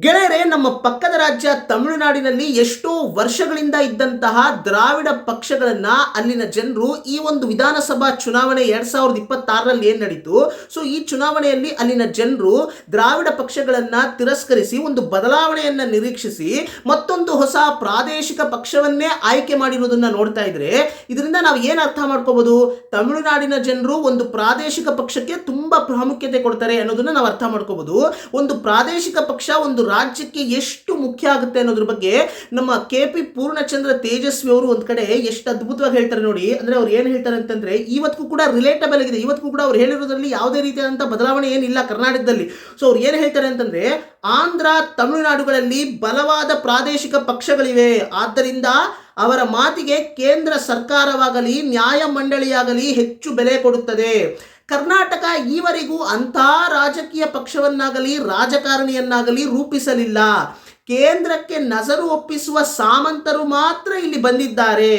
ಗೆಳೆಯರೆ, ನಮ್ಮ ಪಕ್ಕದ ರಾಜ್ಯ ತಮಿಳುನಾಡಿನಲ್ಲಿ ಎಷ್ಟೋ ವರ್ಷಗಳಿಂದ ಇದ್ದಂತಹ ದ್ರಾವಿಡ ಪಕ್ಷಗಳನ್ನ ಅಲ್ಲಿನ ಜನರು ಈ ಒಂದು ವಿಧಾನಸಭಾ ಚುನಾವಣೆ 2026ರಲ್ಲಿ ಏನ್ ನಡೀತು, ಸೊ ಈ ಚುನಾವಣೆಯಲ್ಲಿ ಅಲ್ಲಿನ ಜನರು ದ್ರಾವಿಡ ಪಕ್ಷಗಳನ್ನ ತಿರಸ್ಕರಿಸಿ ಒಂದು ಬದಲಾವಣೆಯನ್ನ ನಿರೀಕ್ಷಿಸಿ ಮತ್ತೊಂದು ಹೊಸ ಪ್ರಾದೇಶಿಕ ಪಕ್ಷವನ್ನೇ ಆಯ್ಕೆ ಮಾಡಿರುವುದನ್ನ ನೋಡ್ತಾ ಇದ್ರೆ ಇದರಿಂದ ನಾವು ಏನ್ ಅರ್ಥ ಮಾಡ್ಕೋಬಹುದು? ತಮಿಳುನಾಡಿನ ಜನರು ಒಂದು ಪ್ರಾದೇಶಿಕ ಪಕ್ಷಕ್ಕೆ ತುಂಬಾ ಪ್ರಾಮುಖ್ಯತೆ ಕೊಡ್ತಾರೆ ಅನ್ನೋದನ್ನ ನಾವು ಅರ್ಥ ಮಾಡ್ಕೋಬಹುದು. ಒಂದು ಪ್ರಾದೇಶಿಕ ಪಕ್ಷ ಒಂದು ರಾಜ್ಯಕ್ಕೆ ಎಷ್ಟು ಮುಖ್ಯ ಆಗುತ್ತೆ ಅನ್ನೋದ್ರ ಬಗ್ಗೆ ನಮ್ಮ KP ಪೂರ್ಣಚಂದ್ರ ತೇಜಸ್ವಿ ಅವರು ಒಂದ್ ಕಡೆ ಎಷ್ಟು ಅದ್ಭುತವಾಗಿ ಹೇಳ್ತಾರೆ ನೋಡಿ. ಅಂದ್ರೆ ಅವ್ರು ಏನ್ ಹೇಳ್ತಾರೆ ಅಂತಂದ್ರೆ ಇವತ್ತಿಗೂ ಕೂಡ ರಿಲೇಟಬಲ್ ಆಗಿದೆ. ಇವತ್ತಿಗೂ ಕೂಡ ಅವ್ರು ಹೇಳಿರೋದ್ರಲ್ಲಿ ಯಾವುದೇ ರೀತಿಯಾದಂತಹ ಬದಲಾವಣೆ ಏನಿಲ್ಲ ಕರ್ನಾಟಕದಲ್ಲಿ. ಸೊ ಅವ್ರು ಏನ್ ಹೇಳ್ತಾರೆ ಅಂತಂದ್ರೆ ಆಂಧ್ರ ತಮಿಳುನಾಡುಗಳಲ್ಲಿ ಬಲವಾದ ಪ್ರಾದೇಶಿಕ ಪಕ್ಷಗಳಿವೆ, ಆದ್ದರಿಂದ ಅವರ ಮಾತಿಗೆ ಕೇಂದ್ರ ಸರ್ಕಾರವಾಗಲಿ ನ್ಯಾಯ ಮಂಡಳಿಯಾಗಲಿ ಹೆಚ್ಚು ಬೆಲೆ ಕೊಡುತ್ತದೆ. ಕರ್ನಾಟಕ ಈವರೆಗೂ ಅಂಥ ರಾಜಕೀಯ ಪಕ್ಷವನ್ನಾಗಲಿ ರಾಜಕಾರಣಿಯನ್ನಾಗಲಿ ರೂಪಿಸಲಿಲ್ಲ. ಕೇಂದ್ರಕ್ಕೆ ನಜರು ಒಪ್ಪಿಸುವ ಸಾಮಂತರು ಮಾತ್ರ ಇಲ್ಲಿ ಬಂದಿದ್ದಾರೆ.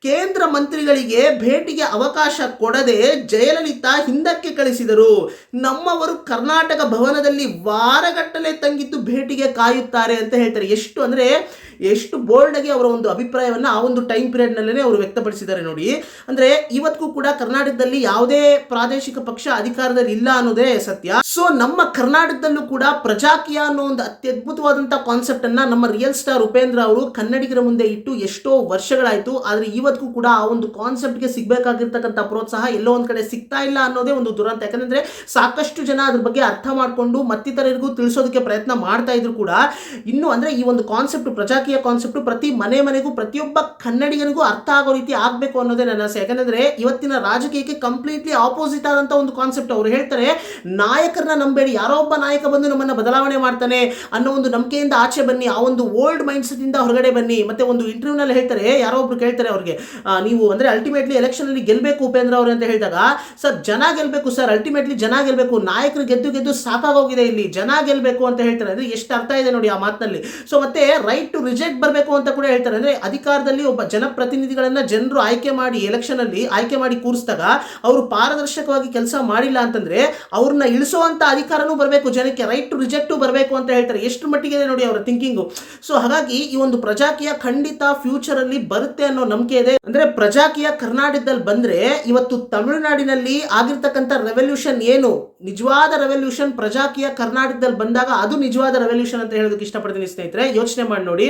ಕೇಂದ್ರ ಮಂತ್ರಿಗಳಿಗೆ ಭೇಟಿಗೆ ಅವಕಾಶ ಕೊಡದೆ ಜಯಲಲಿತಾ ಹಿಂದಕ್ಕೆ ಕಳಿಸಿದರು. ನಮ್ಮವರು ಕರ್ನಾಟಕ ಭವನದಲ್ಲಿ ವಾರಗಟ್ಟಲೆ ತಂಗಿದ್ದು ಭೇಟಿಗೆ ಕಾಯುತ್ತಾರೆ ಅಂತ ಹೇಳ್ತಾರೆ. ಎಷ್ಟು ಬೋಲ್ಡ್ ಆಗಿ ಅವರ ಒಂದು ಅಭಿಪ್ರಾಯವನ್ನು ಆ ಒಂದು ಟೈಮ್ ಪೀರಿಯಡ್ ನಲ್ಲೇ ಅವರು ವ್ಯಕ್ತಪಡಿಸಿದ್ದಾರೆ ನೋಡಿ. ಅಂದ್ರೆ ಇವತ್ತಿಗೂ ಕೂಡ ಕರ್ನಾಟಕದಲ್ಲಿ ಯಾವುದೇ ಪ್ರಾದೇಶಿಕ ಪಕ್ಷ ಅಧಿಕಾರದಲ್ಲಿ ಇಲ್ಲ ಅನ್ನೋದೇ ಸತ್ಯ. ಸೊ ನಮ್ಮ ಕರ್ನಾಟಕದಲ್ಲೂ ಕೂಡ ಪ್ರಜಾಕೀಯ ಅನ್ನೋ ಒಂದು ಅತ್ಯದ್ಭುತವಾದಂತಹ ಕಾನ್ಸೆಪ್ಟ್ ಅನ್ನ ನಮ್ಮ ರಿಯಲ್ ಸ್ಟಾರ್ ಉಪೇಂದ್ರ ಅವರು ಕನ್ನಡಿಗರ ಮುಂದೆ ಇಟ್ಟು ಎಷ್ಟೋ ವರ್ಷಗಳಾಯ್ತು. ಆದ್ರೆ ಇವತ್ತಿಗೂ ಕೂಡ ಆ ಒಂದು ಕಾನ್ಸೆಪ್ಟ್ಗೆ ಸಿಗಬೇಕಾಗಿರ್ತಕ್ಕಂಥ ಪ್ರೋತ್ಸಾಹ ಎಲ್ಲೋ ಒಂದ್ ಕಡೆ ಸಿಗ್ತಾ ಇಲ್ಲ ಅನ್ನೋದೇ ಒಂದು ದುರಂತ. ಯಾಕಂದ್ರೆ ಸಾಕಷ್ಟು ಜನ ಅದ್ರ ಬಗ್ಗೆ ಅರ್ಥ ಮಾಡಿಕೊಂಡು ಮತ್ತಿತರರಿಗೂ ತಿಳಿಸೋದಕ್ಕೆ ಪ್ರಯತ್ನ ಮಾಡ್ತಾ ಇದ್ರು ಕೂಡ ಇನ್ನು ಅಂದ್ರೆ ಈ ಒಂದು ಕಾನ್ಸೆಪ್ಟ್ ಪ್ರಜಾಕೀಯ ಕಾನ್ಸೆಪ್ಟ್ ಪ್ರತಿ ಮನೆಗೂ ಪ್ರತಿಯೊಬ್ಬ ಕನ್ನಡಿಗನಿಗೂ ಅರ್ಥ ಆಗೋ ರೀತಿ ಆಗಬೇಕು ಅನ್ನೋದೇ ನನ್ನ ಆಸೆ. ಯಾಕಂದ್ರೆ ಇವತ್ತಿನ ರಾಜಕೀಯಕ್ಕೆ ಕಂಪ್ಲೀಟ್ಲಿ ಆಪೋಸಿಟ್ ಆದಂತ ಒಂದು ಕಾನ್ಸೆಪ್ಟ್. ಅವರು ಹೇಳ್ತಾರೆ ನಾಯಕರನ್ನ ನಂಬೇಡಿ, ಯಾರೋ ಒಬ್ಬ ನಾಯಕ ಬಂದು ನಮ್ಮನ್ನ ಬದಲಾವಣೆ ಮಾಡ್ತಾನೆ ಅನ್ನೋ ಒಂದು ನಂಬಿಕೆಯಿಂದ ಆಚೆ ಬನ್ನಿ, ಆ ಒಂದು ಓಲ್ಡ್ ಮೈಂಡ್ ಸೆಟ್ ಇಂದ ಹೊರಗಡೆ ಬನ್ನಿ. ಮತ್ತೆ ಒಂದು ಇಂಟರ್ವ್ಯೂ ನಲ್ಲಿ ಹೇಳ್ತಾರೆ, ಯಾರೋ ಒಬ್ರು ಕೇಳ್ತಾರೆ ಅವ್ರಿಗೆ, ನೀವು ಅಂದ್ರೆ ಅಲ್ಟಿಮೇಟ್ಲಿ ಎಲೆಕ್ಷನ್ ಅಲ್ಲಿ ಗೆಲ್ಬೇಕು ಉಪೇಂದ್ರ ಅವರು ಅಂತ ಹೇಳಿದಾಗ, ಸರ್ ಜನ ಗೆಲ್ಬೇಕು ಸರ್, ಅಲ್ಟಿಮೇಟ್ಲಿ ಜನ ಗೆಲ್ಬೇಕು, ನಾಯಕರು ಗೆದ್ದು ಸಾಕಾಗೋಗಿದೆ, ಇಲ್ಲಿ ಜನ ಗೆಲ್ಬೇಕು ಅಂತ ಹೇಳ್ತಾರೆ. ಅಂದ್ರೆ ಎಷ್ಟು ಅರ್ಥ ಇದೆ ನೋಡಿ ಆ ಮಾತಿನಲ್ಲಿ. ಸೊ ಮತ್ತೆ ರೈಟ್ ಟು ರಿಜೆಕ್ಟ್ ಬರಬೇಕು ಅಂತ ಕೂಡ ಹೇಳ್ತಾರೆ. ಅಂದ್ರೆ ಅಧಿಕಾರದಲ್ಲಿ ಒಬ್ಬ ಜನಪ್ರತಿನಿಧಿಗಳನ್ನ ಜನರು ಆಯ್ಕೆ ಮಾಡಿ ಎಲೆಕ್ಷನ್ ಅಲ್ಲಿ ಆಯ್ಕೆ ಮಾಡಿ ಕೂರಿಸಿದಾಗ ಅವರು ಪಾರದರ್ಶಕವಾಗಿ ಕೆಲಸ ಮಾಡಿಲ್ಲ ಅಂತಂದ್ರೆ ಅವ್ರನ್ನ ಇಳಿಸುವಂತ ಅಧಿಕಾರನೂ ಬರಬೇಕು ಜನಕ್ಕೆ, ರೈಟ್ ಟು ರಿಜೆಕ್ಟ್ ಬರಬೇಕು ಅಂತ ಹೇಳ್ತಾರೆ. ಎಷ್ಟು ಮಟ್ಟಿಗೆ ನೋಡಿ ಅವರ ಥಿಂಕಿಂಗು. ಸೊ ಹಾಗಾಗಿ ಈ ಒಂದು ಪ್ರಜಾಕೀಯ ಖಂಡಿತ ಫ್ಯೂಚರ್ ಅಲ್ಲಿ ಬರುತ್ತೆ ಅನ್ನೋ ನಂಬಿಕೆ ಇದೆ. ಅಂದ್ರೆ ಪ್ರಜಾಕೀಯ ಕರ್ನಾಟಕದಲ್ಲಿ ಬಂದ್ರೆ ಇವತ್ತು ತಮಿಳುನಾಡಿನಲ್ಲಿ ಆಗಿರ್ತಕ್ಕಂಥ ರೆವಲ್ಯೂಷನ್ ಏನು ನಿಜವಾದ ರೆವಲ್ಯೂಷನ್ ಪ್ರಜಾಕೀಯ ಕರ್ನಾಟಕದಲ್ಲಿ ಬಂದಾಗ ಅದು ನಿಜವಾದ ರೆವಲ್ಯೂಷನ್ ಅಂತ ಹೇಳೋದಕ್ಕೆ ಇಷ್ಟಪಡ್ತೀನಿ ಸ್ನೇಹಿತರೆ. ಯೋಚನೆ ಮಾಡಿ ನೋಡಿ.